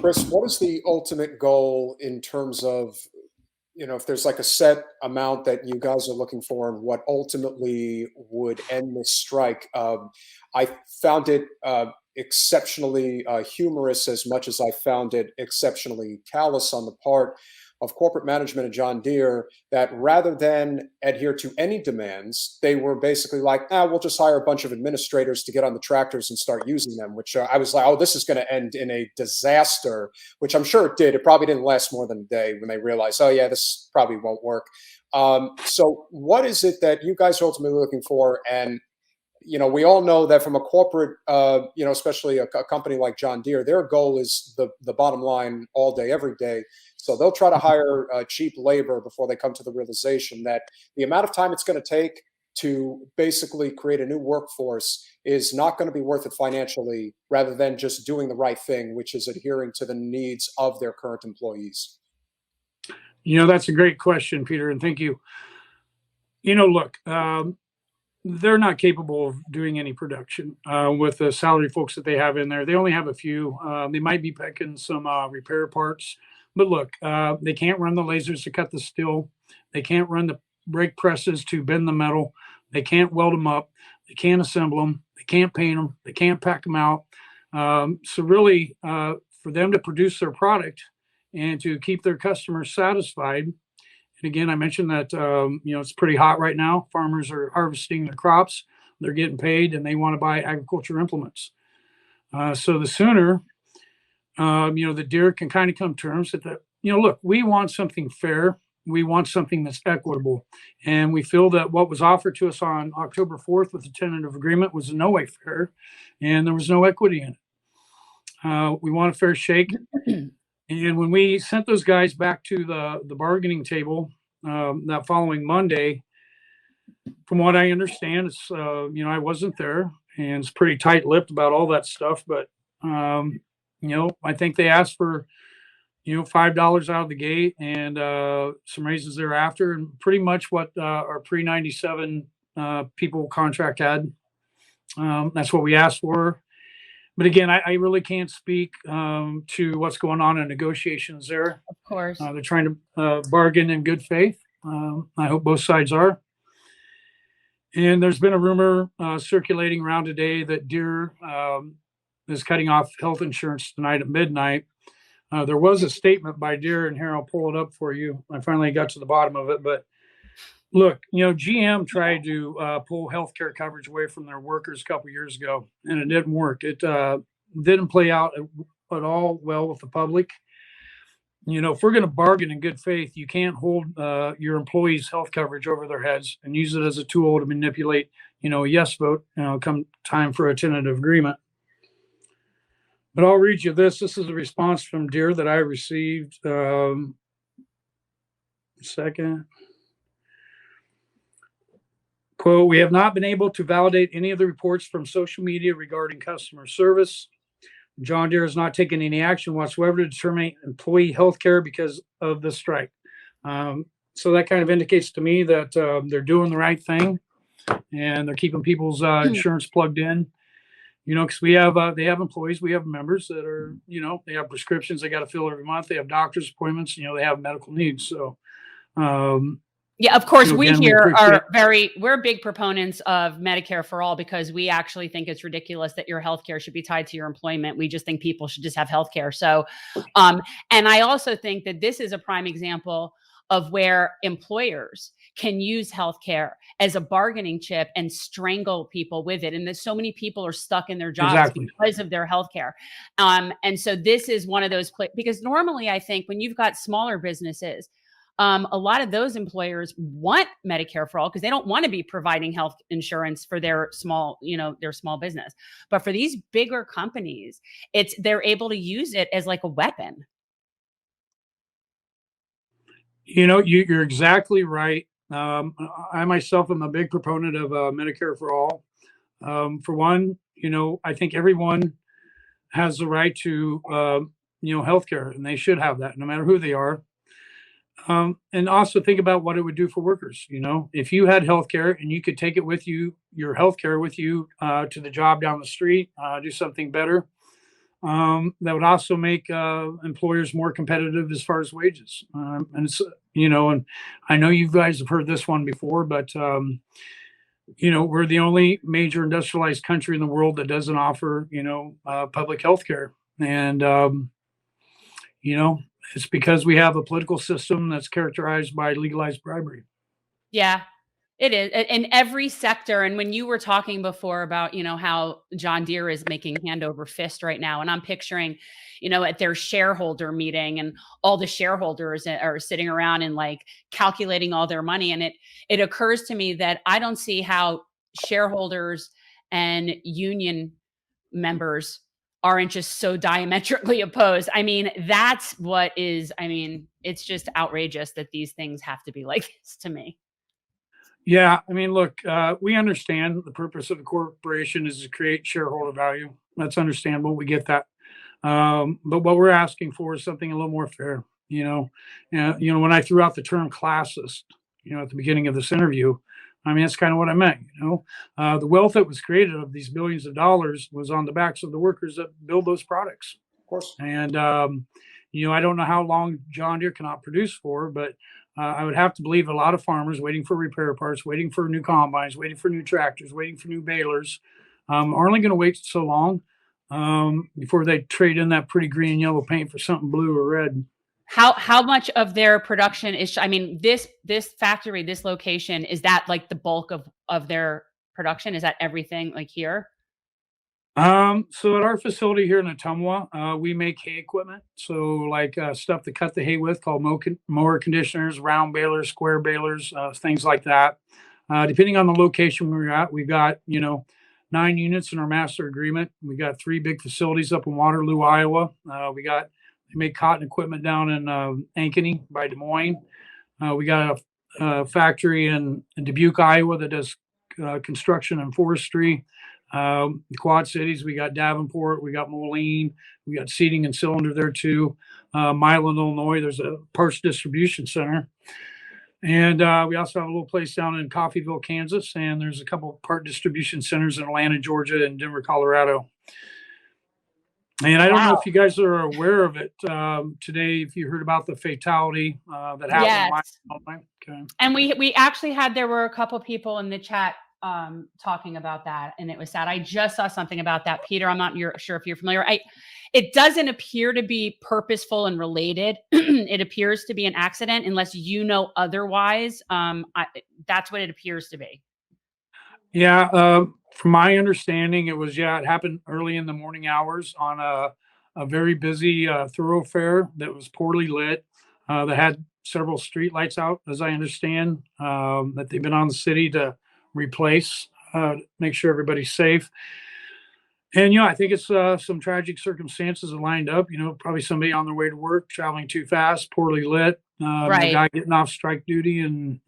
Chris, what is the ultimate goal in terms of, if there's like a set amount that you guys are looking for and what ultimately would end this strike? I found it exceptionally humorous as much as I found it exceptionally callous on the part of corporate management at John Deere, that rather than adhere to any demands, they were basically like, we'll just hire a bunch of administrators to get on the tractors and start using them, which I was like, oh, this is going to end in a disaster, which I'm sure it did. It probably didn't last more than a day when they realized, oh, yeah, this probably won't work. So what is it that you guys are ultimately looking for? And we all know that from a corporate, especially a company like John Deere, their goal is the bottom line all day, every day. So they'll try to hire cheap labor before they come to the realization that the amount of time it's going to take to basically create a new workforce is not going to be worth it financially, rather than just doing the right thing, which is adhering to the needs of their current employees. That's a great question, Peter, and thank you. Look, they're not capable of doing any production with the salary folks that they have in there. They only have a few. They might be picking some repair parts. But look, they can't run the lasers to cut the steel. They can't run the brake presses to bend the metal. They can't weld them up. They can't assemble them. They can't paint them. They can't pack them out. So really, for them to produce their product and to keep their customers satisfied, and again, I mentioned that, it's pretty hot right now. Farmers are harvesting their crops. They're getting paid, and they want to buy agriculture implements. So the sooner, the Deere can kind of come to terms that, look, we want something fair. We want something that's equitable. And we feel that what was offered to us on October 4th with the tentative agreement was in no way fair, and there was no equity in it. We want a fair shake. And when we sent those guys back to the bargaining table that following Monday, from what I understand, it's, I wasn't there, and it's pretty tight-lipped about all that stuff. But, I think they asked for, $5 out of the gate and some raises thereafter, and pretty much what our pre-97 people contract had. That's what we asked for. But again, I really can't speak to what's going on in negotiations there. Of course. They're trying to bargain in good faith. I hope both sides are. And there's been a rumor circulating around today that Deere is cutting off health insurance tonight at midnight. There was a statement by Deere, and here I'll pull it up for you. I finally got to the bottom of it. But look, GM tried to pull healthcare coverage away from their workers a couple years ago, and it didn't work. It didn't play out at all well with the public. If we're going to bargain in good faith, you can't hold your employees' health coverage over their heads and use it as a tool to manipulate, a yes vote, come time for a tentative agreement. But I'll read you this. This is a response from Deere that I received. Second. Quote, "We have not been able to validate any of the reports from social media regarding customer service. John Deere has not taken any action whatsoever to determine employee health care because of the strike." So that kind of indicates to me that they're doing the right thing, and they're keeping people's insurance plugged in. Because they have employees, we have members that are, they have prescriptions they got to fill every month. They have doctor's appointments, they have medical needs. So, yeah, of course, we here we're big proponents of Medicare for all, because we actually think it's ridiculous that your healthcare should be tied to your employment. We just think people should just have healthcare. So, and I also think that this is a prime example of where employers can use healthcare as a bargaining chip and strangle people with it. And there's so many people are stuck in their jobs because of their healthcare. And so this is one of those because normally I think when you've got smaller businesses, a lot of those employers want Medicare for all because they don't want to be providing health insurance for their small business. But for these bigger companies, they're able to use it as like a weapon. You're exactly right. I myself am a big proponent of Medicare for all. For one, I think everyone has the right to, healthcare, and they should have that no matter who they are. And also think about what it would do for workers. If you had healthcare and you could take it with you, your healthcare with you to the job down the street, do something better. that would also make employers more competitive as far as wages. And it's, and I know you guys have heard this one before, but we're the only major industrialized country in the world that doesn't offer, public health care. And, it's because we have a political system that's characterized by legalized bribery. Yeah, it is in every sector. And when you were talking before about, how John Deere is making hand over fist right now, and I'm picturing, at their shareholder meeting and all the shareholders are sitting around and like calculating all their money. And it occurs to me that I don't see how shareholders and union members aren't just so diametrically opposed. I mean, it's just outrageous that these things have to be like this to me. Yeah, I mean, look, we understand the purpose of the corporation is to create shareholder value. That's understandable. We get that. But what we're asking for is something a little more fair. When I threw out the term classist, at the beginning of this interview, I mean, that's kind of what I meant. The wealth that was created of these billions of dollars was on the backs of the workers that build those products. Of course. And I don't know how long John Deere cannot produce for, but I would have to believe a lot of farmers waiting for repair parts, waiting for new combines, waiting for new tractors, waiting for new balers, are only going to wait so long before they trade in that pretty green and yellow paint for something blue or red. How much of their production is? I mean, this factory, this location, is that like the bulk of their production? Is that everything like here? So at our facility here in Ottumwa, we make hay equipment. So like stuff to cut the hay with called mower conditioners, round balers, square balers, things like that. Depending on the location we're at, we've got, 9 units in our master agreement. We got 3 big facilities up in Waterloo, Iowa. They make cotton equipment down in Ankeny by Des Moines. We got a factory in Dubuque, Iowa that does construction and forestry. The Quad Cities, we got Davenport, we got Moline, we got seating and cylinder there too. Milan, Illinois, there's a parts distribution center. And we also have a little place down in Coffeyville, Kansas, and there's a couple of part distribution centers in Atlanta, Georgia, and Denver, Colorado. And I don't know if you guys are aware of it today, if you heard about the fatality that happened. Yes. Okay. And we actually there were a couple people in the chat talking about that, and it was sad. I just saw something about that, Peter. I'm not sure if you're familiar. It doesn't appear to be purposeful and related. It appears to be an accident, unless you know otherwise. That's what it appears to be. Yeah, from my understanding, it happened early in the morning hours on a very busy thoroughfare that was poorly lit, that had several street lights out, as I understand, that they've been on the city to replace, make sure everybody's safe. And, I think it's some tragic circumstances that lined up, probably somebody on their way to work, traveling too fast, poorly lit, right. The guy getting off strike duty. And,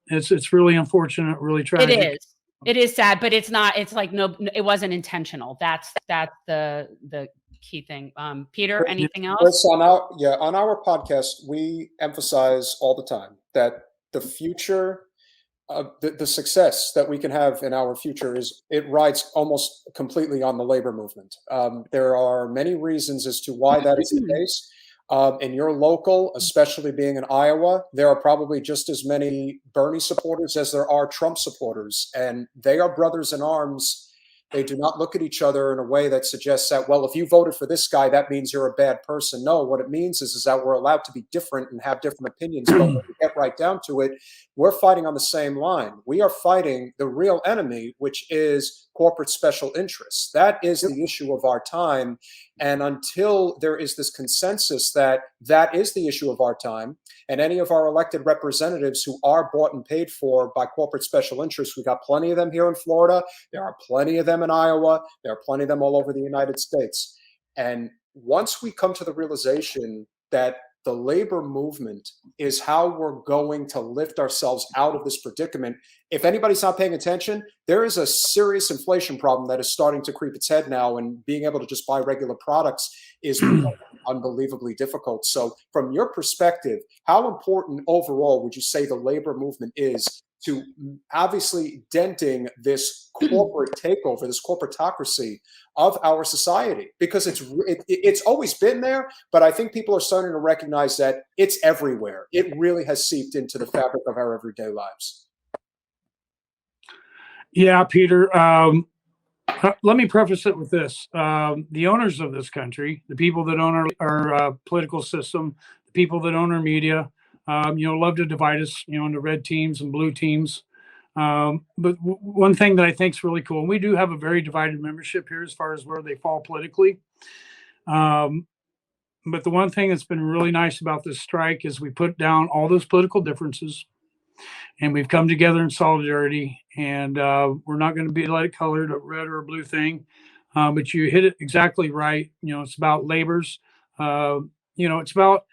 it's really unfortunate, really tragic. It is sad, but it's not, it's like, no, it wasn't intentional. That's the key thing. Peter, anything else? On our podcast, we emphasize all the time that the future, the success that we can have in our future it rides almost completely on the labor movement. There are many reasons as to why that is the case. In your local, especially being in Iowa, there are probably just as many Bernie supporters as there are Trump supporters, and they are brothers in arms. They do not look at each other in a way that suggests that, well, if you voted for this guy, that means you're a bad person. No, what it means is that we're allowed to be different and have different opinions. But when we get right down to it, we're fighting on the same line. We are fighting the real enemy, which is corporate special interests. That is the issue of our time. And until there is this consensus that is the issue of our time, and any of our elected representatives who are bought and paid for by corporate special interests, we've got plenty of them here in Florida. There are plenty of them in Iowa. There are plenty of them all over the United States. And once we come to the realization that the labor movement is how we're going to lift ourselves out of this predicament. If anybody's not paying attention, there is a serious inflation problem that is starting to creep its head now, and being able to just buy regular products is unbelievably difficult. So from your perspective, how important overall would you say the labor movement is to obviously denting this corporate takeover, this corporatocracy of our society? Because it's always been there, but I think people are starting to recognize that it's everywhere. It really has seeped into the fabric of our everyday lives. Yeah, Peter. Let me preface it with this. The owners of this country, the people that own our political system, the people that own our media, love to divide us, into red teams and blue teams. But one thing that I think is really cool, and we do have a very divided membership here as far as where they fall politically. But the one thing that's been really nice about this strike is we put down all those political differences, and we've come together in solidarity, and we're not going to be light colored, a red or a blue thing. But you hit it exactly right. It's about labors. It's about,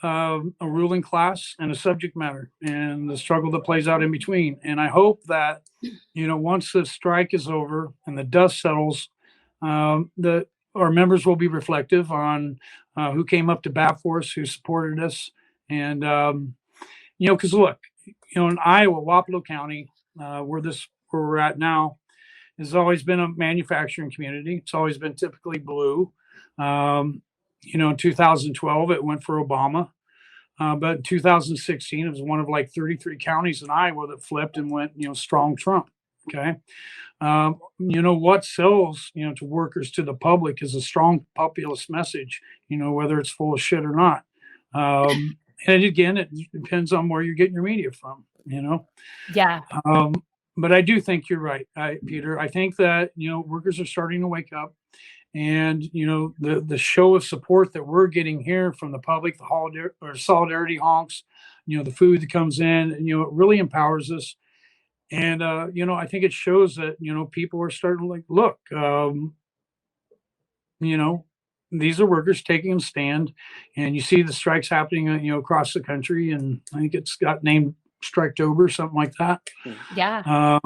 a ruling class and a subject matter and the struggle that plays out in between. And I hope that, once the strike is over and the dust settles, that our members will be reflective on who came up to bat for us, who supported us. And, because look, in Iowa, Wapello County, where we're at now, has always been a manufacturing community. It's always been typically blue. In 2012, it went for Obama. But in 2016, it was one of like 33 counties in Iowa that flipped and went, strong Trump. Okay. What sells, to workers, to the public is a strong populist message, whether it's full of shit or not. And again, it depends on where you're getting your media from, Yeah. But I do think you're right, Peter. I think that, workers are starting to wake up. And, the show of support that we're getting here from the public, the holiday or solidarity honks, the food that comes in, it really empowers us. And, I think it shows that, people are starting to look, these are workers taking a stand, and you see the strikes happening, across the country. And I think it's got named Striketober, something like that. Yeah.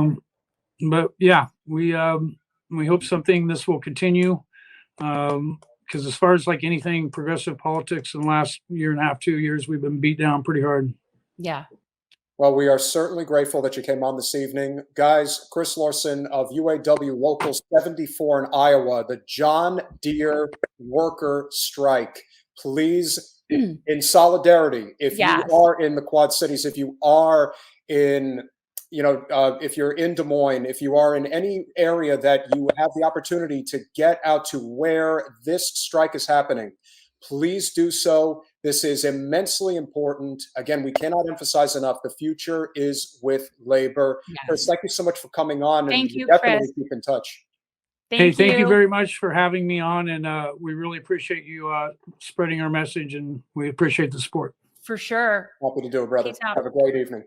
But yeah, we hope this will continue. Because as far as like anything progressive politics in the last year and a half, 2 years, we've been beat down pretty hard. Yeah. Well, we are certainly grateful that you came on this evening. Guys, Chris Laursen of UAW Local 74 in Iowa, the John Deere worker strike. Please, in solidarity, if you are in the Quad Cities, if you are in if you're in Des Moines, if you are in any area that you have the opportunity to get out to where this strike is happening, please do so. This is immensely important. Again, we cannot emphasize enough, the future is with labor. Yes. Chris, thank you so much for coming on. Thank you, definitely Chris. Keep in touch. Thank you very much for having me on. And we really appreciate you spreading our message, and we appreciate the support. For sure. Happy to do it, brother. Have a great evening.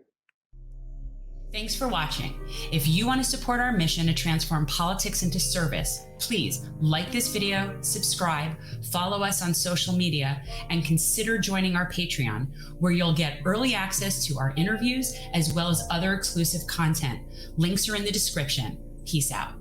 Thanks for watching. If you want to support our mission to transform politics into service, please like this video, subscribe, follow us on social media, and consider joining our Patreon, where you'll get early access to our interviews as well as other exclusive content. Links are in the description. Peace out.